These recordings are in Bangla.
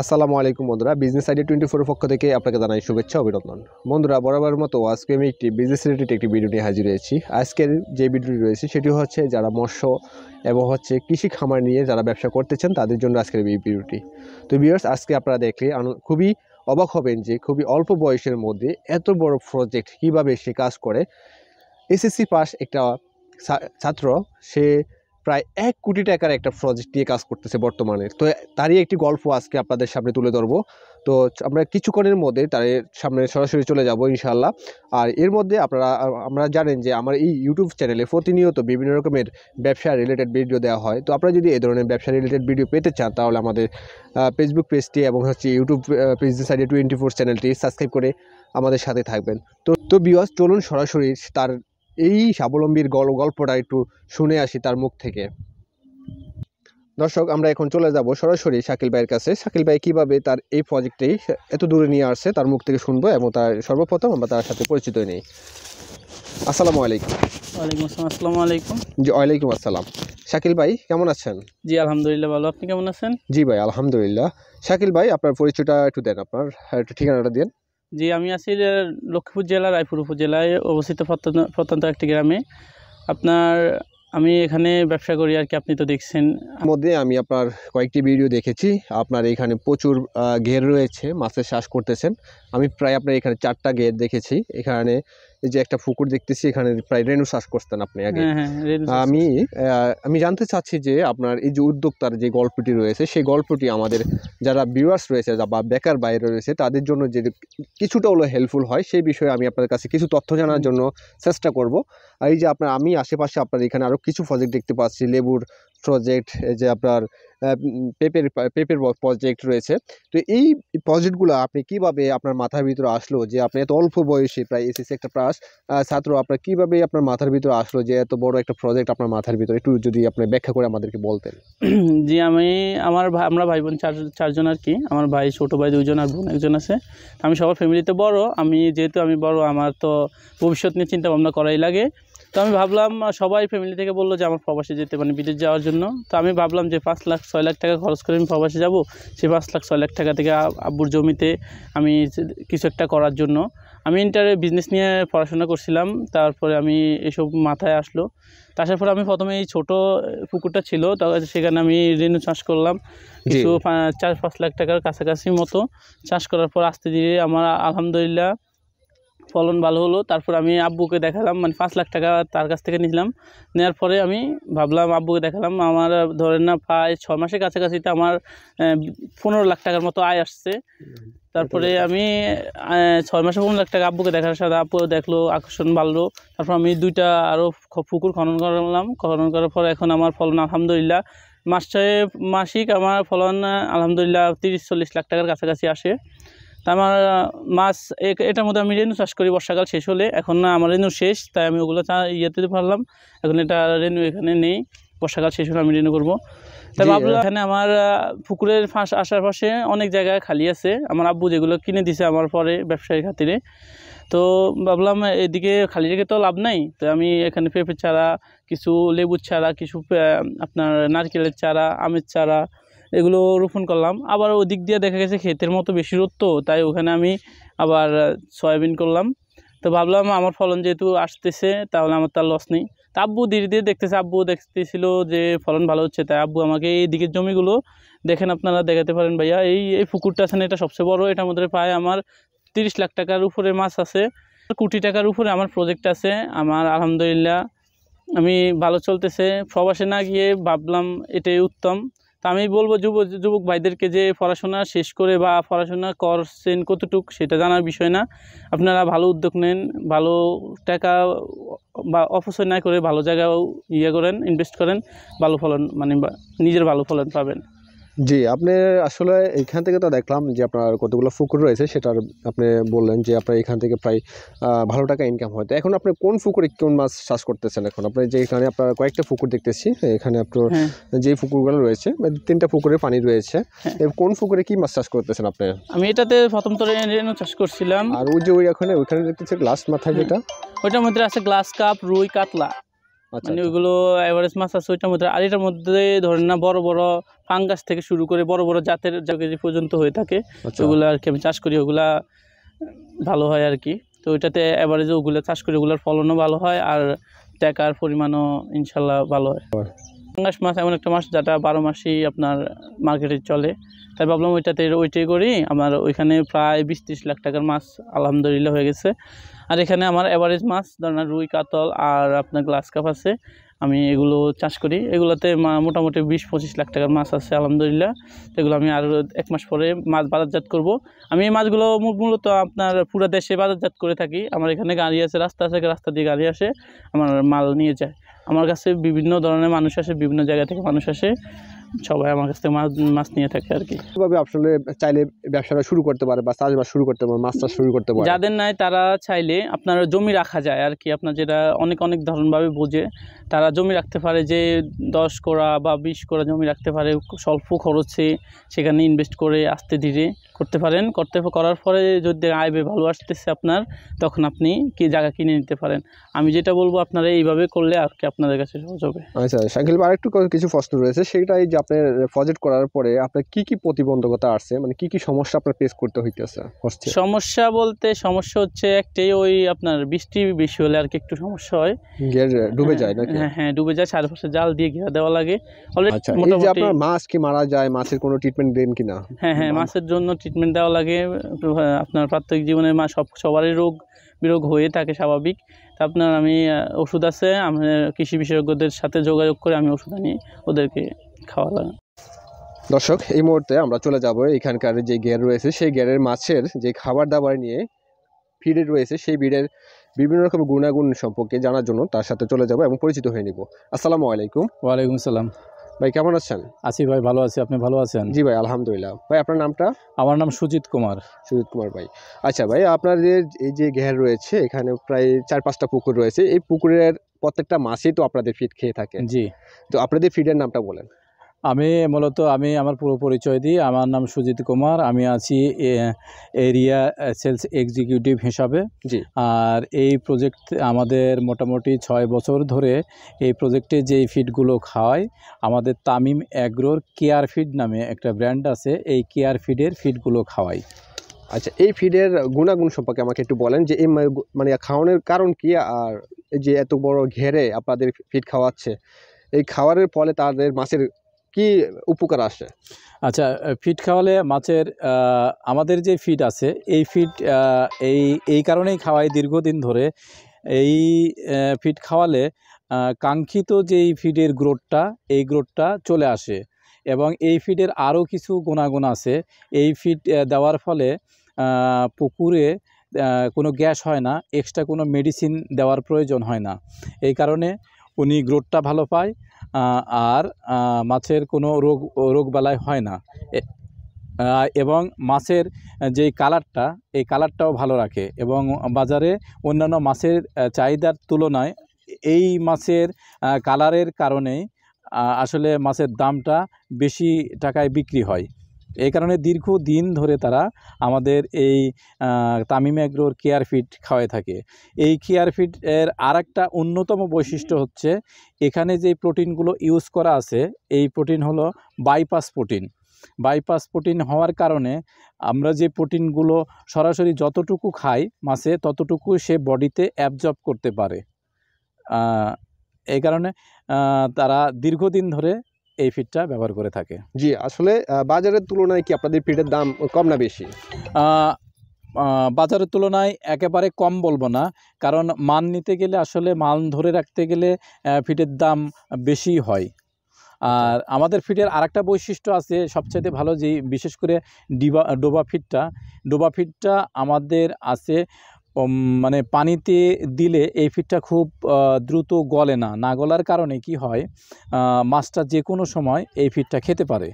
আসসালামু আলাইকুম বন্ধুরা, বিজনেস আইডিয়া 24 পক্ষ থেকে আপনাকে জানাই শুভেচ্ছা অভিনন্দন। বন্ধুরা, বরাবর মতো আজকে আমি একটি বিজনেস রিলেটেড একটি ভিডিও নিয়ে হাজির হয়েছি। আজকের যে ভিডিওটি রয়েছে সেটি হচ্ছে যারা মৎস্য এবং কৃষি খামার নিয়ে যারা ব্যবসা করতেছেন তাদের জন্য আজকের এই ভিডিওটি। তো ভিউয়ার্স, আজকে আপনারা দেখলে খুবই অবাক হবেন যে খুবই অল্প বয়সের মধ্যে এত বড় প্রজেক্ট কিভাবে সে কাজ করে। এসএসসি পাস একটা ছাত্র, সে প্রায় 1 কোটি টাকার একটা প্রজেক্ট নিয়ে কাজ করতেছে বর্তমানে। তো তারই একটি গল্প আজকে আপনাদের সামনে তুলে ধরবো। তো আমরা কিছুক্ষণের মধ্যে তার সামনে সরাসরি চলে যাব ইনশাআল্লাহ। আর এর মধ্যে আমরা জানেন যে আমার এই ইউটিউব চ্যানেলে প্রতিনিয়ত বিভিন্ন রকমের ব্যবসা রিলেটেড ভিডিও দেওয়া হয়। তো আপনারা যদি এই ধরনের ব্যবসা রিলেটেড ভিডিও পেতে চান তাহলে আমাদের ফেসবুক পেজটি এবং ইউটিউব বিজনেস আইডিয়া 24 চ্যানেলটি সাবস্ক্রাইব করে আমাদের সাথে থাকবেন। তো ভিউয়ার্স, চলুন সরাসরি তার এই স্বাবলম্বীর গল্পটা একটু শুনে আসি তার মুখ থেকে। দর্শক, আমরা এখন চলে যাব সরাসরি শাকিল ভাইয়ের কাছে। শাকিল ভাই কিভাবে তার এই প্রজেক্টটি এত দূরে নিয়ে আসছে তার মুখ থেকে শুনবো এবং তার সর্বপ্রথম আমরা তার সাথে পরিচিত নেই। আসসালামু আলাইকুম। ওয়ালাইকুম আসসালাম। আসসালামু আলাইকুম। জি, ওয়ালাইকুম আসসালাম। শাকিল ভাই কেমন আছেন? জি আলহামদুলিল্লাহ ভালো, আপনি কেমন আছেন? জি ভাই আলহামদুলিল্লাহ। শাকিল ভাই, আপনার পরিচয়টা একটু দেন, আপনার একটু ঠিকানাটা দেন। জি আমি আছি লক্ষ্মীপুর জেলা রায়পুর উপজেলায় অবস্থিত প্রত্যন্ত একটি গ্রামে। আমি এখানে ব্যবসা করি আর কি, আপনি তো দেখছেন। মধ্যে আমি আপনার কয়েকটি ভিডিও দেখেছি, আপনার এখানে প্রচুর ঘের রয়েছে, মাছের চাষ করতেছেন। আমি প্রায় আপনার এখানে 4টা ঘের দেখেছি। এখানে এই যে একটা পুকুর দেখতেছি, এখানে প্রায় রেনু চাষ করতেন আপনি আগে। আমি জানতে চাচ্ছি যে আপনার এই যে উদ্যোক্তার যে গল্পটি রয়েছে সেই গল্পটি আমাদের যারা ভিউয়ার্স রয়েছে বা বেকার বাইরে রয়েছে তাদের জন্য যে কিছুটা হলো হেল্পফুল হয়, সেই বিষয়ে আমি আপনার কাছে কিছু তথ্য জানার জন্য চেষ্টা করব। এই যে আমি আশেপাশে আপনার এখানে আরও কিছু প্রজেক্ট দেখতে পাচ্ছি, লেবুর প্রজেক্ট, যে আপনার পেঁপের প্রজেক্ট রয়েছে। তো এই প্রজেক্টগুলো আপনি কিভাবে আপনার মাথার ভিতরে আসলো যে আপনি এত অল্প বয়সে প্রায় এসএসসি একটা পাস ছাত্র, আপনার কিভাবে আপনার মাথার ভিতরে আসলো যে এত বড় একটা প্রজেক্ট আপনার মাথার ভিতরে, একটু যদি আপনি ব্যাখ্যা করে আমাদেরকে বলতেন। জি আমরা ভাই বোন চারজন আর কি। আমার ভাই, ছোট ভাই 2জন আর বোন 1জন আছে। আমি সবার ফ্যামিলিতে বড়। যেহেতু আমি বড়, আমার তো ভবিষ্যৎ নিয়ে চিন্তা ভাবনা করাই লাগে। তো আমি ভাবলাম, সবাই ফ্যামিলি থেকে বললো যে আমার প্রবাসে যেতে, মানে বিদেশ যাওয়ার জন্য। তো আমি ভাবলাম যে 5 লাখ 6 লাখ টাকা খরচ করে আমি প্রবাসে যাব। সেই 5 লাখ 6 লাখ টাকা থেকে আব্বুর জমিতে আমি কিছু একটা করার জন্য আমি ইন্টারে বিজনেস নিয়ে পড়াশোনা করছিলাম। তারপরে আমি এসব মাথায় আসলো। আসার পরে আমি প্রথমে এই ছোটো পুকুরটা ছিল, সেখানে আমি রেনু চাষ করলাম। কিছু 4-5 লাখ টাকার কাছাকাছি মতো চাষ করার পর আস্তে ধীরে আমার আলহামদুলিল্লাহ ফলন ভালো হলো। তারপর আমি আব্বুকে দেখালাম, মানে 5 লাখ টাকা তার কাছ থেকে নিলাম। নেওয়ার পরে আমি ভাবলাম, আব্বুকে দেখালাম, আমার ধরেন না প্রায় 6 মাসের কাছাকাছিতে আমার 15 লাখ টাকার মতো আয় আসছে। তারপরে আমি 6 মাসে 15 লাখ টাকা আব্বুকে দেখার সাথে আব্বু দেখলো, আকর্ষণ বাড়লো। তারপর আমি 2টা আরও পুকুর খনন করলাম। খনন করার পর এখন আমার ফলন আলহামদুলিল্লাহ মাসিক আমার ফলন আলহামদুলিল্লাহ 30-40 লাখ টাকার কাছাকাছি আসে। তা আমার মাছ এটার মধ্যে আমি রেনু চাষ করি বর্ষাকাল শেষ হলে। এখন আমার রেনু শেষ, তাই আমি ওগুলো দিতে পারলাম। এখন এটা রেনু এখানে নেই, বর্ষাকাল শেষ হলে আমি রেনু করবো। তাই ভাবলাম, এখানে আমার পুকুরের আশেপাশে অনেক জায়গায় খালি আছে, আমার আব্বু যেগুলো কিনে দিছে আমার পরে ব্যবসায়ী খাতিরে। তো ভাবলাম এদিকে খালি রেখে তো লাভ নাই। তো আমি এখানে পেঁপের চারা, কিছু লেবুর চারা, কিছু আপনার নারকেলের চারা, আমের চারা, এগুলো রোপণ করলাম। আবার ওদিক দিয়ে দেখা গেছে ক্ষেতের মতো বেশি রোদ, তো তাই ওখানে আমি আবার সয়াবিন করলাম। তো ভাবলাম আমার ফলন যেহেতু আসতেছে তাহলে আমার তার লস নেই। তা আব্বু ধীরে ধীরে দেখতেছে, আব্বু দেখতেছিল যে ফলন ভালো হচ্ছে, তাই আব্বু আমাকে এই দিকের জমিগুলো দেখেন, আপনারা দেখাতে পারেন ভাইয়া। এই পুকুরটা আছে না, এটা সবচেয়ে বড়। এটার মধ্যে প্রায় আমার 30 লাখ টাকার উপরে মাছ আছে, কোটি টাকার উপরে আমার প্রজেক্ট আছে। আমার আলহামদুলিল্লাহ আমি ভালো চলতেছে। প্রবাসে না গিয়ে ভাবলাম এটাই উত্তম। তা আমি বলবো যুবক ভাইদেরকে যে পড়াশোনা শেষ করে বা পড়াশোনা করছেন কতটুক সেটা জানার বিষয় না, আপনারা ভালো উদ্যোগ নেন, ভালো টাকা বা অপচয় না করে ভালো জায়গায় করেন, ইনভেস্ট করেন, ভালো ফলন, মানে নিজের ভালো ফলন পাবেন। জি, আপনি আসলে এখান থেকে তো দেখলাম যে আপনার কতগুলো পুকুর রয়েছে, সেটার আপনি বললেন যে আপনার এখান থেকে প্রায় ভালো টাকা ইনকাম হয়। তো এখন আপনি কোন পুকুরে কোন মাছ চাষ করতেছেন? এখন আপনি যে এখানে আপনার কয়েকটা পুকুর দেখতেছি, এখানে আপনার যে পুকুরগুলো রয়েছে 3টা পুকুরে পানি রয়েছে, কোন পুকুরে কি মাছ চাষ করতেছেন আপনি? আমি এটাতে প্রথম তো রেনু চাষ করছিলাম। আর ওই যে ওইখানে দেখতেছি গ্লাস মাথায়, যেটা ওইটার মধ্যে আছে গ্লাস কাপ, রুই, কাতলা। আচ্ছা মানে আচ্ছা। ওইগুলো এভারেজ মাছ আছে ওইটার মধ্যে। আর এটার মধ্যে ধরেন না বড় বড় ফাঙ্গাস থেকে শুরু করে বড় বড় জাতের কেজি পর্যন্ত হয়ে থাকে, আচ্ছা ওগুলো আর কি আমি চাষ করি, ওগুলা ভালো হয় আর কি। তো ওইটাতে এভারেজে ওগুলো চাষ করি, ওগুলোর ফলনও ভালো হয় আর টাকার পরিমাণও ইনশাল্লাহ ভালো হয়। পাঙ্গাস মাছ এমন একটা মাছ যেটা 12 মাসই আপনার মার্কেটে চলে, তাই ভাবলাম ওইটাই করি। আমার ওইখানে প্রায় 20-30 লাখ টাকার মাছ আলহামদুলিল্লাহ হয়ে গেছে। আর এখানে আমার এভারেজ মাছ ধরেন রুই, কাতল আর আপনার গ্লাস কাপ আছে, আমি এগুলো চাষ করি। এগুলোতে মোটামুটি 20-25 লাখ টাকার মাছ আছে আলহামদুলিল্লাহ। তো এগুলো আমি আরও 1 মাস পরে মাছ বাজারজাত করব। আমি এই মাছগুলো মূলত আপনার পুরো দেশে বাজারজাত করে থাকি। আমার এখানে গাড়ি আছে, রাস্তা আছে, রাস্তা দিয়ে গাড়ি আসে, আমার মাল নিয়ে যায়। আমার কাছে বিভিন্ন ধরনের মানুষ আসে, বিভিন্ন জায়গা থেকে মানুষ আসে, সবাই আমার কাছ থেকে মাছ নিয়ে থাকে আর কি। কিভাবে আসলে চাইলে ব্যবসাটা শুরু করতে পারে বা চাষবাস শুরু করতে পারে, মাছ চাষ শুরু করতে পারে? যাদের নাই তারা চাইলে আপনার জমি রাখা যায় আর কি, আপনার যেটা অনেক ধরনভাবে বোঝে তারা জমি রাখতে পারে, যে 10 কোড়া বা 20 কোড়া জমি রাখতে পারে, স্বল্প খরচে সেখানে ইনভেস্ট করে আস্তে ধীরে করতে পারেন। করার পরে যদি আয় ব্যয় ভালো আসতেছে আপনার, তখন আপনি কি জায়গা কিনে নিতে পারেন। আমি যেটা বলবো আপনারা এইভাবে করলে আর কি আপনাদের কাছে সহজ হবে। আচ্ছা শাকিল ভাই, আরেকটু কিছু প্রশ্ন রয়েছে, সেটাই যে আপনার প্রজেক্ট করার পরে আপনার কি কি প্রতিবন্ধকতা আসছে, মানে কি কি সমস্যা আপনার ফেস করতে হচ্ছে? সমস্যা বলতে সমস্যা হচ্ছে একটাই, ওই আপনার বৃষ্টি বেশি হলে আর কি একটু সমস্যা হয়, ডুবে যায় নাকি? হ্যাঁ ডুবে যায়, চারপাশে জাল দিয়ে ঘেরা দেওয়া লাগে। আচ্ছা, এই যে আপনার মাছ কি মারা যায়, মাছের কোনো ট্রিটমেন্ট দেন কিনা? হ্যাঁ মাছের জন্য ট্রিটমেন্ট দেওয়া লাগে। আপনার প্রাত্যহিক জীবনে সবারই বিরোগ হয়ে থাকে স্বাভাবিক। তা আপনার আমি ওষুধ আছে, আমি কৃষি বিশেষজ্ঞদের সাথে যোগাযোগ করে আমি ওষুধ আনি ওদেরকে খাওয়া লাগে। দর্শক, এই মুহূর্তে আমরা চলে যাব এখানকার যে গের রয়েছে, সেই গেরের মাছের যে খাবার দাবার নিয়ে ফিডের রয়েছে, সেই ফিডের বিভিন্ন রকম গুণাগুণ সম্পর্কে জানার জন্য তার সাথে চলে যাব এবং পরিচিত হয়ে নিব। আসসালামু আলাইকুম। ওয়ালাইকুম সালাম। ভাই কেমন আছেন? আছি ভাই, ভালো আছি, আপনি ভালো আছেন? জি ভাই আলহামদুলিল্লাহ। ভাই আপনার নামটা? আমার নাম সুজিত কুমার। সুজিত কুমার ভাই। আচ্ছা ভাই, আপনাদের এই যে ঘের রয়েছে, এখানে প্রায় 4-5টা পুকুর রয়েছে, এই পুকুরের প্রত্যেকটা মাছই তো আপনাদের ফিড খেয়ে থাকে। জি, তো আপনাদের ফিডের নামটা বলেন। আমি আমার পুরো পরিচয় দিই। আমার নাম সুজিত কুমার, আমি আছি এরিয়া সেলস এক্সিকিউটিভ হিসাবে। জি। আর এই প্রজেক্ট আমাদের মোটামুটি 6 বছর ধরে এই প্রজেক্টে যেই ফিডগুলো খাওয়াই, আমাদের তামিম অ্যাগ্রোর কেয়ার ফিড নামে একটা ব্র্যান্ড আছে, এই কেয়ার ফিডের ফিডগুলো খাওয়াই। আচ্ছা, এই ফিডের গুণাগুণ সম্পর্কে আমাকে একটু বলেন, যে এই মানে খাওয়ানোর কারণ কি, আর এই যে এত বড় ঘেরে আপনাদের ফিড খাওয়াচ্ছে, এই খাওয়ারের ফলে তাদের মাছের কি উপকার আসে? আচ্ছা, ফিড খাওয়ালে মাছের আমাদের যে ফিড আছে এই ফিড এই কারণেই খাওয়াই দীর্ঘদিন ধরে। এই ফিড খাওয়ালে কাঙ্ক্ষিত যেই ফিডের গ্রোথটা, এই গ্রোথটা চলে আসে। এবং এই ফিডের আরও কিছু গুণাগুণ আছে। এই ফিড দেওয়ার ফলে পুকুরে কোনো গ্যাস হয় না, এক্সট্রা কোনো মেডিসিন দেওয়ার প্রয়োজন হয় না। এই কারণে উনি গ্রোথটা ভালো পায়, আর মাছের কোনো রোগবালাই হয় না। এবং মাছের যেই কালারটা, এই কালারটাও ভালো রাখে, এবং বাজারে অন্যান্য মাছের চাহিদার তুলনায় এই মাছের কালারের কারণেই আসলে মাছের দামটা বেশি টাকায় বিক্রি হয়। এই কারণে দীর্ঘদিন ধরে তারা আমাদের এই তামিম অ্যাগ্রোর কেয়ার ফিড খাওয়ায় থাকে। এই কেয়ার ফিড এর আরেকটা অন্যতম বৈশিষ্ট্য হচ্ছে, এখানে যে প্রোটিনগুলো ইউজ করা আছে, এই প্রোটিন হলো বাইপাস প্রোটিন। বাইপাস প্রোটিন হওয়ার কারণে আমরা যে প্রোটিনগুলো সরাসরি যতটুকু খাই মাছে, ততটুকু সে বডিতে অ্যাবজর্ব করতে পারে। এই কারণে তারা দীর্ঘদিন ধরে এই ফিডটা ব্যবহার করে থাকে। জি, আসলে বাজারের তুলনায় কি আপনাদের ফিডের দাম কম না বেশি? বাজারের তুলনায় একেবারে কম বলবো না, কারণ মান নিতে গেলে, আসলে মান ধরে রাখতে গেলে ফিডের দাম বেশি হয়। আর আমাদের ফিডের আরেকটা বৈশিষ্ট্য আছে সবচাইতে ভালো, যে বিশেষ করে ডোবা ফিডটা আমাদের আছে, মানে পানিতে দিলে এই ফিডটা খুব দ্রুত গলে না গলার কারণে কি হয়, মাছটা যে কোনো সময় এই ফিডটা খেতে পারে।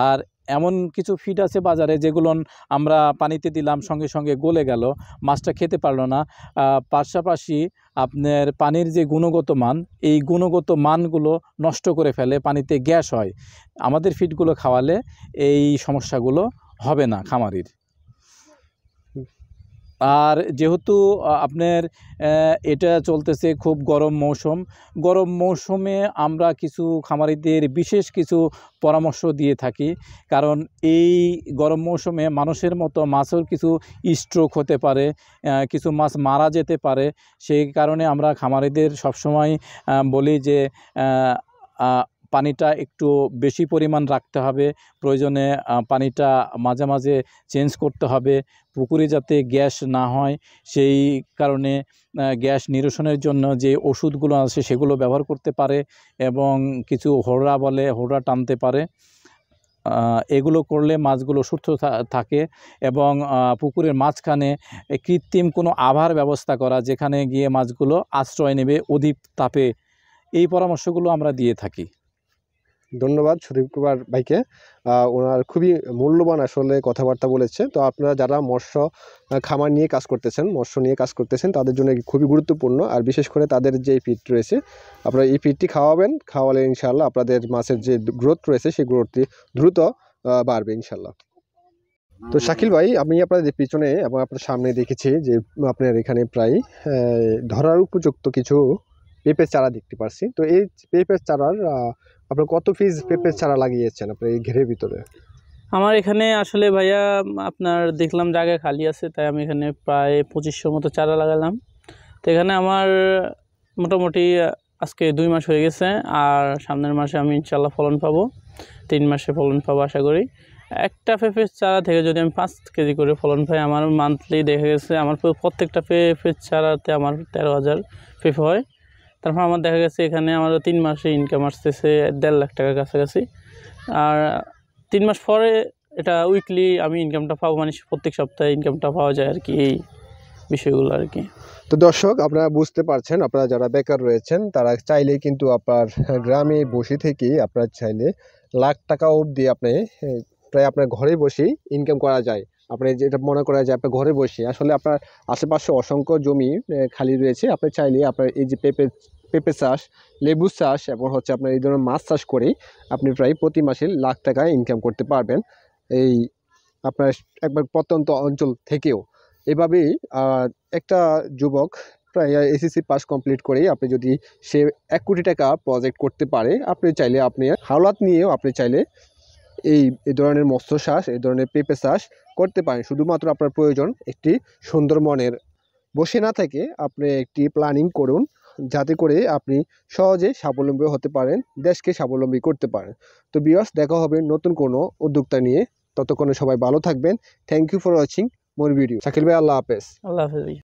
আর এমন কিছু ফিড আছে বাজারে, যেগুলো আমরা পানিতে দিলাম, সঙ্গে সঙ্গে গলে গেল, মাছটা খেতে পারলো না। পাশাপাশি আপনার পানির যে গুণগত মান, এই গুণগত মানগুলো নষ্ট করে ফেলে, পানিতে গ্যাস হয়। আমাদের ফিডগুলো খাওয়ালে এই সমস্যাগুলো হবে না খামারির। আর যেহেতু আপনার এটা চলতেছে খুব গরম মৌসুমে আমরা কিছু খামারিদের বিশেষ কিছু পরামর্শ দিয়ে থাকি, কারণ এই গরম মৌসুমে মানুষের মতো মাছের কিছু স্ট্রোক হতে পারে, কিছু মাছ মারা যেতে পারে। সেই কারণে আমরা খামারিদের সবসময় বলি যে পানিটা একটু বেশি পরিমাণ রাখতে হবে, প্রয়োজনে পানিটা মাঝে মাঝে চেঞ্জ করতে হবে, পুকুরে যাতে গ্যাস না হয় সেই কারণে গ্যাস নিরসনের জন্য যে ওষুধগুলো আছে সেগুলো ব্যবহার করতে পারে, এবং কিছু হোড়া টানতে পারে। এগুলো করলে মাছগুলো সুস্থ থাকে। এবং পুকুরের মাঝখানে কৃত্রিম কোনো আভার ব্যবস্থা করা, যেখানে গিয়ে মাছগুলো আশ্রয় নেবে অধিক তাপে, এই পরামর্শগুলো আমরা দিয়ে থাকি। ধন্যবাদ সুদীপ কুমার ভাইকে, ওনার খুবই মূল্যবান আসলে কথাবার্তা বলেছে। তো আপনারা যারা মৎস্য খামার নিয়ে কাজ করতেছেন তাদের জন্য খুবই গুরুত্বপূর্ণ, আর বিশেষ করে তাদের যে ফিড রয়েছে আপনারা এই ফিডটি খাওয়ালে ইনশাআল্লাহ আপনাদের মাছের যে গ্রোথ রয়েছে সেই গ্রোথটি দ্রুত বাড়বে ইনশাআল্লাহ। তো শাকিল ভাই, আমি আপনাদের পিছনে এবং আপনার সামনে দেখেছি যে আপনার এখানে প্রায় ধরার উপযুক্ত কিছু পেঁপের চারা দেখতে পাচ্ছি। তো এই পেঁপের চারার আপনার কত পিস পেঁপের চারা লাগিয়েছেন আপনার এই ঘেরের ভিতরে? আমার এখানে আসলে ভাইয়া আপনার দেখলাম জায়গা খালি আছে, তাই আমি এখানে প্রায় 2500 মতো চারা লাগালাম। তো এখানে আমার মোটামুটি আজকে 2 মাস হয়ে গেছে, আর সামনের মাসে আমি ইনশাল্লাহ ফলন পাবো, 3 মাসে ফলন পাবো আশা করি। একটা পেঁপের চারা থেকে যদি আমি 5 কেজি করে ফলন পাই, আমার মান্থলি দেখা গেছে আমার প্রত্যেকটা পেঁপের চারাতে আমার 13,000 পেঁপে হয়। তারপর আমার দেখা গেছে এখানে আমারও 3 মাসে ইনকাম আসতেছে 1.5 লাখ টাকার কাছাকাছি। আর 3 মাস পরে এটা উইকলি আমি ইনকামটা পাবো, মানে প্রত্যেক সপ্তাহে ইনকামটা পাওয়া যায় আর কি, এই বিষয়গুলো আর কি। তো দর্শক, আপনারা বুঝতে পারছেন, আপনারা যারা বেকার রয়েছেন তারা চাইলেই কিন্তু আপনার গ্রামে বসে থেকেই আপনার চাইলে লাখ টাকা অবধি আপনি প্রায় আপনার ঘরে বসেই ইনকাম করা যায়। আপনি যেটা মনে করা যায় আপনার ঘরে বসে, আসলে আপনার আশেপাশে অসংখ্য জমি খালি রয়েছে, আপনি চাইলে আপনার এই যে পেঁপে চাষ, লেবু চাষ এবং হচ্ছে আপনার এই ধরনের মাছ চাষ করেই আপনি প্রায় প্রতি মাসে লাখ টাকা ইনকাম করতে পারবেন, এই আপনার একবার প্রত্যন্ত অঞ্চল থেকেও। এভাবেই একটা যুবক প্রায় এসএসসি পাস কমপ্লিট করেই আপনি যদি সে 1 কোটি টাকা প্রজেক্ট করতে পারে, আপনি চাইলে আপনি হাওলাত নিয়েও আপনি চাইলে এই ধরনের মৎস্য চাষ, এই ধরনের পেঁপে চাষ করতে পারেন। শুধুমাত্র আপনার প্রয়োজন একটি সুন্দর মনের, বসে না থেকে আপনি একটি প্ল্যানিং করুন, যাতে করে আপনি সহজে স্বাবলম্বী হতে পারেন, দেশকে স্বাবলম্বী করতে পারেন। তো ভিউয়ার্স, দেখা হবে নতুন কোনো উদ্যোক্তা নিয়ে, ততক্ষণে সবাই ভালো থাকবেন। Thank you for watching more video. Shakil ভাই, আল্লাহ হাফেজ। আল্লাহ হাফেজ।